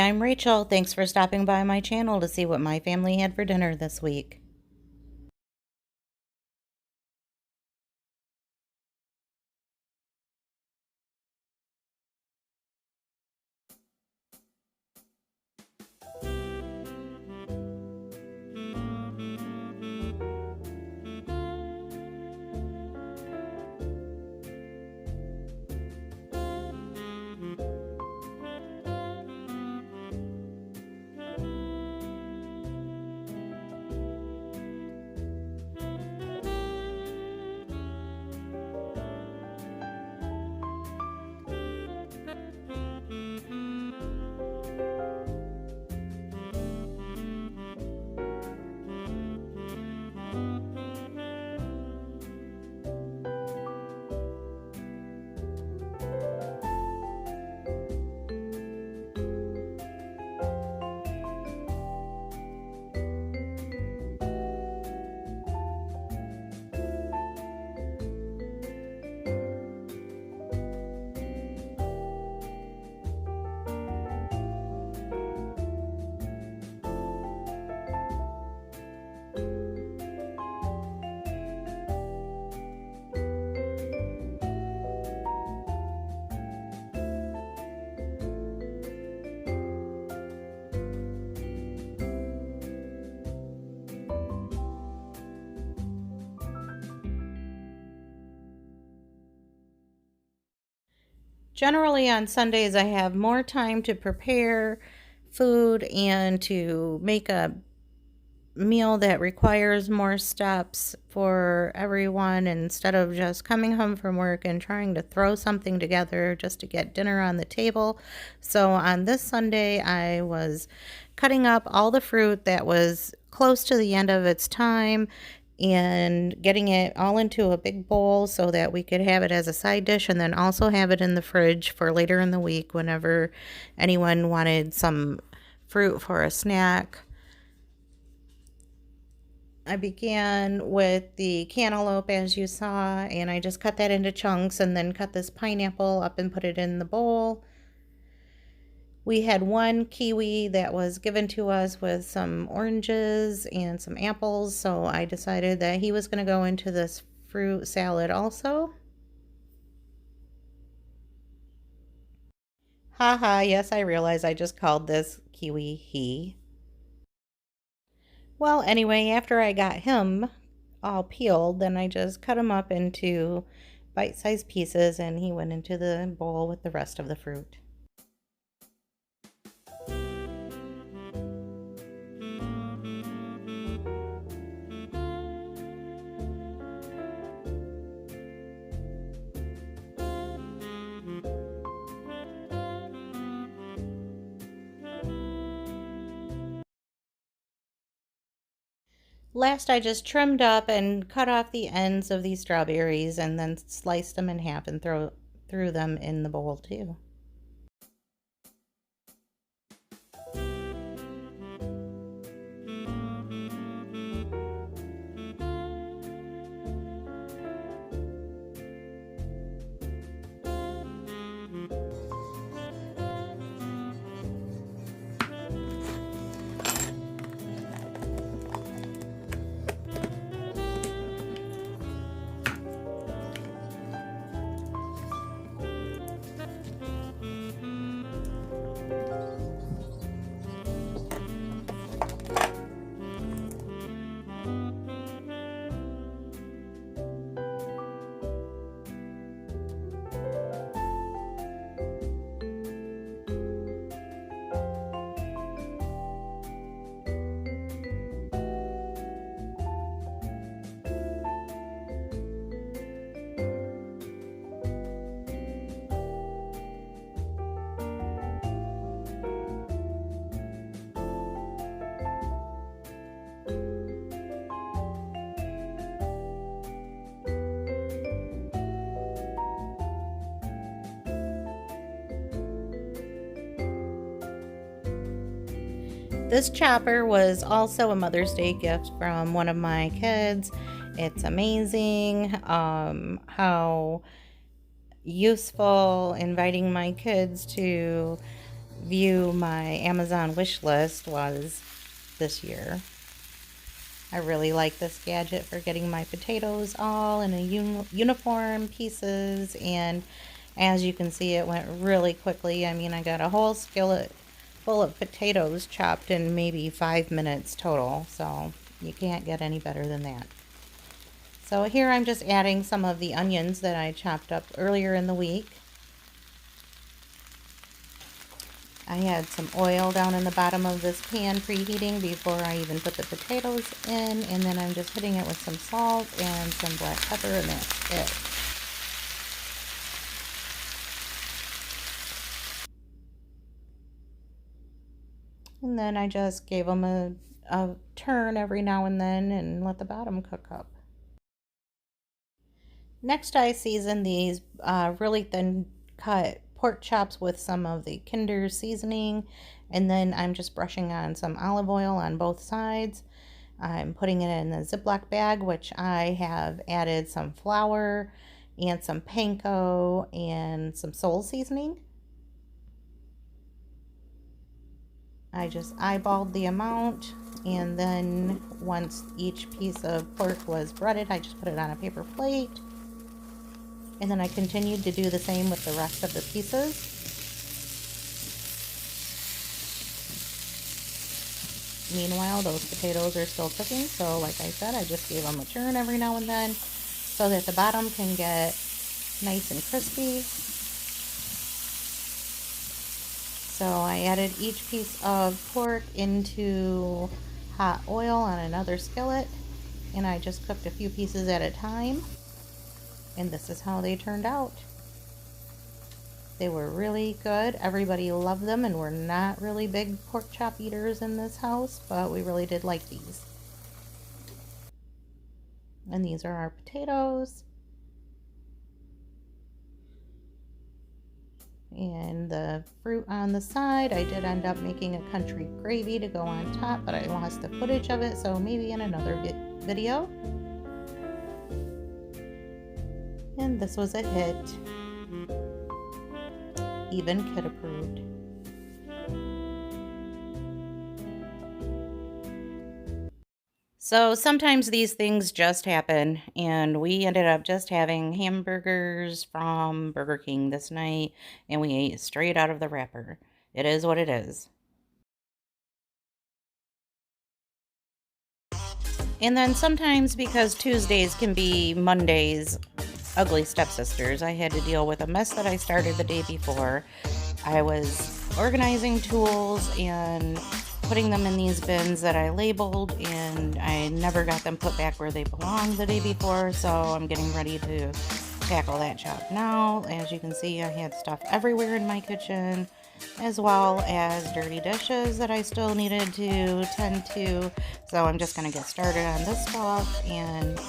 I'm Rachel. Thanks for stopping by my channel to see what my family had for dinner this week. Generally on Sundays, I have more time to prepare food and to make a meal that requires more steps for everyone instead of just coming home from work and trying to throw something together just to get dinner on the table. So on this Sunday, I was cutting up all the fruit that was close to the end of its time and getting it all into a big bowl so that we could have it as a side dish and then also have it in the fridge for later in the week whenever anyone wanted some fruit for a snack. I began with the cantaloupe as you saw, and I just cut that into chunks and then cut this pineapple up and put it in the bowl. We had one kiwi that was given to us with some oranges and some apples, so I decided that he was going to go into this fruit salad also. Haha, yes, I realize I just called this kiwi he. Well, anyway, after I got him all peeled, then I just cut him up into bite-sized pieces and he went into the bowl with the rest of the fruit. Last, I just trimmed up and cut off the ends of these strawberries and then sliced them in half and threw them in the bowl too. This chopper was also a Mother's Day gift from one of my kids. It's amazing how useful inviting my kids to view my Amazon wish list was this year. I really like this gadget for getting my potatoes all in a uniform pieces, and as you can see, it went really quickly. I mean, I got a whole skillet full of potatoes chopped in maybe 5 minutes total, so you can't get any better than that. So here I'm just adding some of the onions that I chopped up earlier in the week. I had some oil down in the bottom of this pan preheating before I even put the potatoes in, and then I'm just hitting it with some salt and some black pepper, and that's it. And then I just gave them a turn every now and then and let the bottom cook up. Next, I season these really thin cut pork chops with some of the Kinder seasoning, and then I'm just brushing on some olive oil on both sides. I'm putting it in a Ziploc bag, which I have added some flour and some panko and some Soul seasoning. I just eyeballed the amount, and then once each piece of pork was breaded, I just put it on a paper plate. And then I continued to do the same with the rest of the pieces. Meanwhile, those potatoes are still cooking, so like I said, I just gave them a turn every now and then so that the bottom can get nice and crispy. So I added each piece of pork into hot oil on another skillet, and I just cooked a few pieces at a time. And this is how they turned out. They were really good. Everybody loved them, and we're not really big pork chop eaters in this house, but we really did like these. And these are our potatoes. And the fruit on the side, I did end up making a country gravy to go on top, but I lost the footage of it, so maybe in another video. And this was a hit. Even kid approved. So sometimes these things just happen, and we ended up just having hamburgers from Burger King this night, and we ate straight out of the wrapper. It is what it is. And then sometimes, because Tuesdays can be Monday's ugly stepsisters, I had to deal with a mess that I started the day before. I was organizing tools and putting them in these bins that I labeled, and I never got them put back where they belonged the day before, so I'm getting ready to tackle that job now. As you can see, I had stuff everywhere in my kitchen, as well as dirty dishes that I still needed to tend to. So I'm just going to get started on this stuff and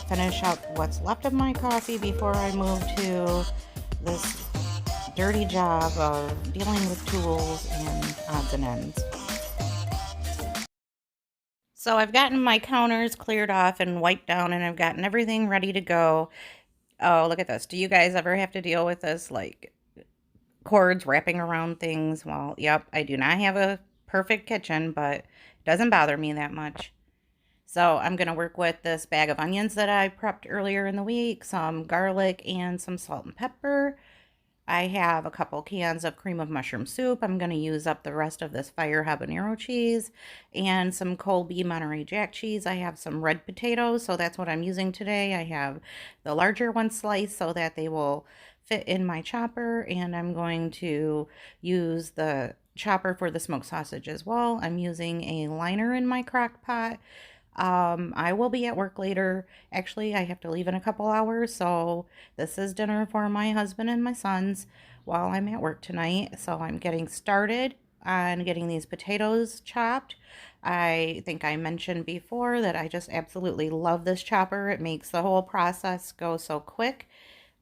finish up what's left of my coffee before I move to this dirty job of dealing with tools and odds and ends. So I've gotten my counters cleared off and wiped down, and I've gotten everything ready to go. Oh, look at this. Do you guys ever have to deal with this, like cords wrapping around things? Well, yep, I do not have a perfect kitchen, but it doesn't bother me that much. So I'm going to work with this bag of onions that I prepped earlier in the week, some garlic, and some salt and pepper. I have a couple cans of cream of mushroom soup. I'm going to use up the rest of this fire habanero cheese and some Colby Monterey Jack cheese. I have some red potatoes, so that's what I'm using today. I have the larger one sliced so that they will fit in my chopper, and I'm going to use the chopper for the smoked sausage as well. I'm using a liner in my crock pot. I will be at work later. Actually, I have to leave in a couple hours, so this is dinner for my husband and my sons while I'm at work tonight. So I'm getting started on getting these potatoes chopped. I think I mentioned before that I just absolutely love this chopper. It makes the whole process go so quick.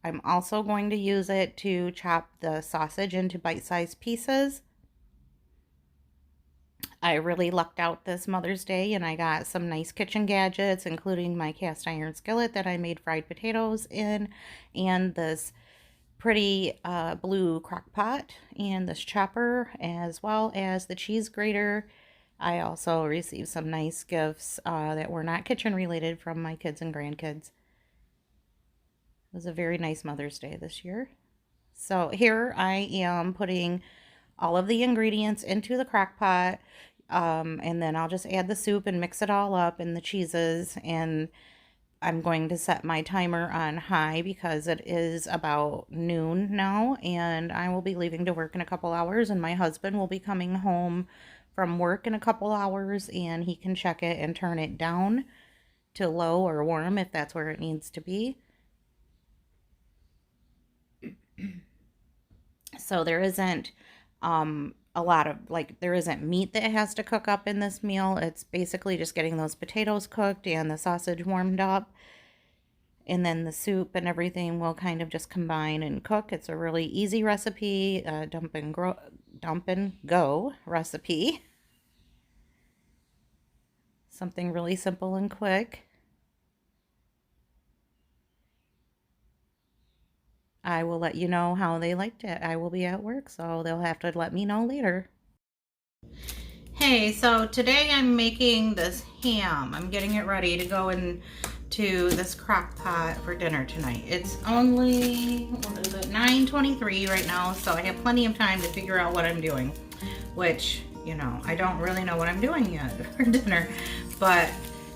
I'm also going to use it to chop the sausage into bite-sized pieces. I really lucked out this Mother's Day, and I got some nice kitchen gadgets, including my cast iron skillet that I made fried potatoes in, and this pretty blue crock pot and this chopper, as well as the cheese grater. I also received some nice gifts that were not kitchen related from my kids and grandkids. It was a very nice Mother's Day this year. So here I am putting all of the ingredients into the crock pot, and then I'll just add the soup and mix it all up and the cheeses, and I'm going to set my timer on high because it is about noon now, and I will be leaving to work in a couple hours, and my husband will be coming home from work in a couple hours, and he can check it and turn it down to low or warm if that's where it needs to be. So there isn't a lot of, like, there isn't meat that has to cook up in this meal. It's basically just getting those potatoes cooked and the sausage warmed up, and then the soup and everything will kind of just combine and cook. It's a really easy recipe, dump and go recipe. Something really simple and quick. I will let you know how they liked it. I will be at work, so they'll have to let me know later. Hey, so today I'm making this ham. I'm getting it ready to go into this crock pot for dinner tonight. It's only, what is it, 9:23 right now, so I have plenty of time to figure out what I'm doing, which, you know, I don't really know what I'm doing yet for dinner, but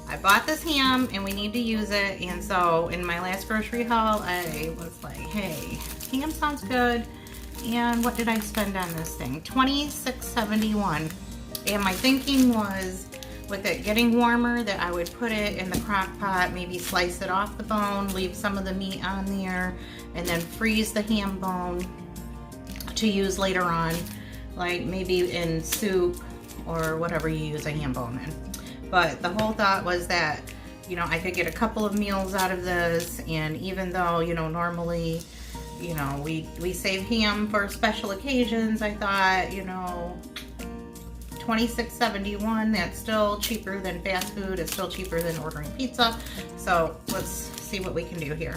I bought this ham and we need to use it. And so in my last grocery haul, I was like, hey, ham sounds good. And what did I spend on this thing? $26.71. And my thinking was, with it getting warmer, that I would put it in the crock pot, maybe slice it off the bone, leave some of the meat on there, and then freeze the ham bone to use later on, like maybe in soup or whatever you use a ham bone in. But the whole thought was that, you know, I could get a couple of meals out of this, and even though, you know, normally, you know, we save ham for special occasions, I thought, you know, $26.71, that's still cheaper than fast food. It's still cheaper than ordering pizza. So let's see what we can do here.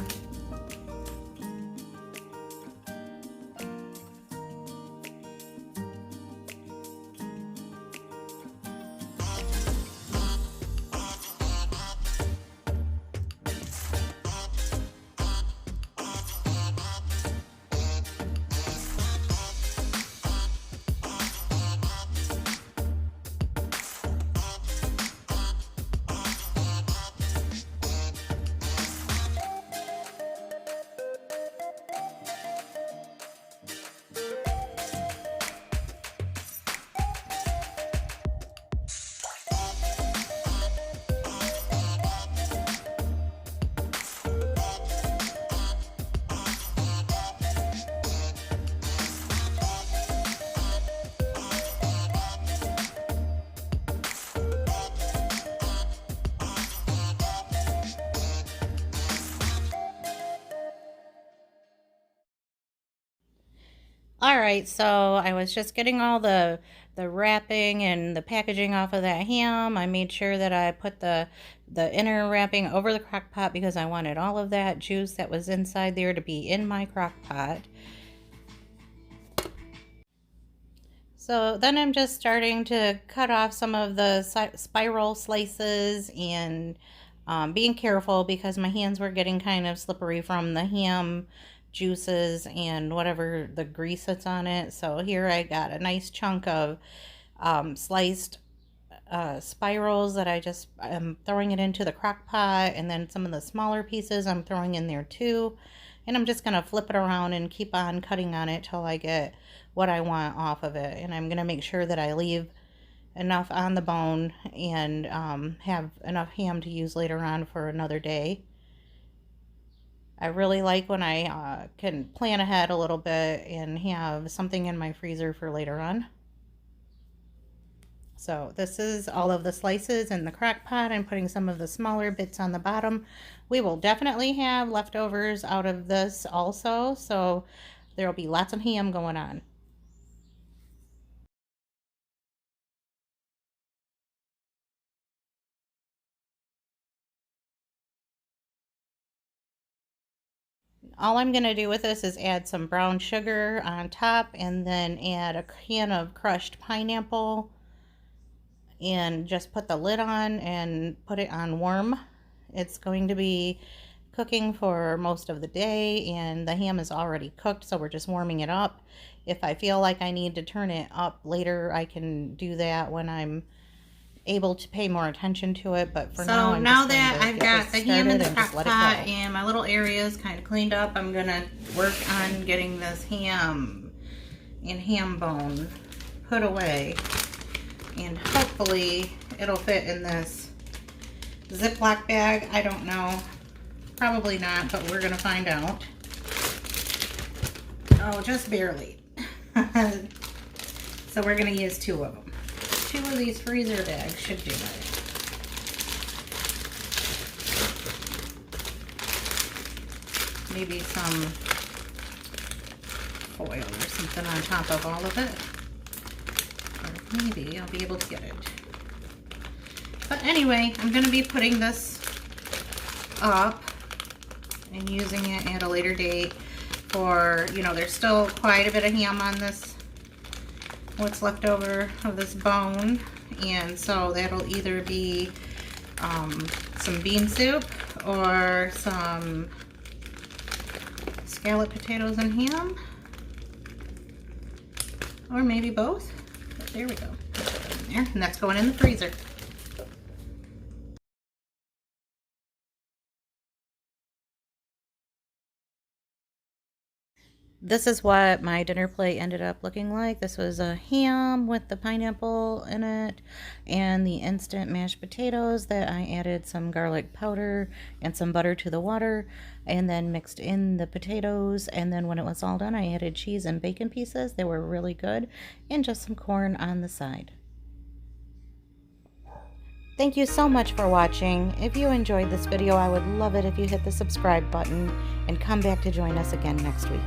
All right, so I was just getting all the wrapping and the packaging off of that ham. I made sure that I put the inner wrapping over the crock pot because I wanted all of that juice that was inside there to be in my crock pot. So then I'm just starting to cut off some of the spiral slices, and being careful because my hands were getting kind of slippery from the ham juices and whatever the grease that's on it. So here I got a nice chunk of sliced spirals that I'm throwing it into the crock pot, and then some of the smaller pieces I'm throwing in there too. And I'm just going to flip it around and keep on cutting on it till I get what I want off of it. And I'm going to make sure that I leave enough on the bone and have enough ham to use later on for another day. I really like when I can plan ahead a little bit and have something in my freezer for later on. So this is all of the slices in the crock pot. I'm putting some of the smaller bits on the bottom. We will definitely have leftovers out of this also, so there will be lots of ham going on. All I'm going to do with this is add some brown sugar on top and then add a can of crushed pineapple and just put the lid on and put it on warm. It's going to be cooking for most of the day, and the ham is already cooked, so we're just warming it up. If I feel like I need to turn it up later, I can do that when I'm able to pay more attention to it, but for now, now that I've got the ham in the crock pot and my little areas kind of cleaned up, I'm gonna work on getting this ham and ham bone put away, and hopefully it'll fit in this Ziploc bag. I don't know, probably not, but we're gonna find out. Oh, just barely. So we're gonna use 2 of them. 2 of these freezer bags should do it. Maybe some foil or something on top of all of it. Or maybe I'll be able to get it. But anyway, I'm going to be putting this up and using it at a later date for, you know, there's still quite a bit of ham on this, what's left over of this bone, and so that'll either be some bean soup or some scallop potatoes and ham, or maybe both. But there we go. Put that in there, and that's going in the freezer. This is what my dinner plate ended up looking like. This was a ham with the pineapple in it and the instant mashed potatoes that I added some garlic powder and some butter to the water and then mixed in the potatoes, and then when it was all done I added cheese and bacon pieces. They were really good, and just some corn on the side. Thank you so much for watching. If you enjoyed this video, I would love it if you hit the subscribe button and come back to join us again next week.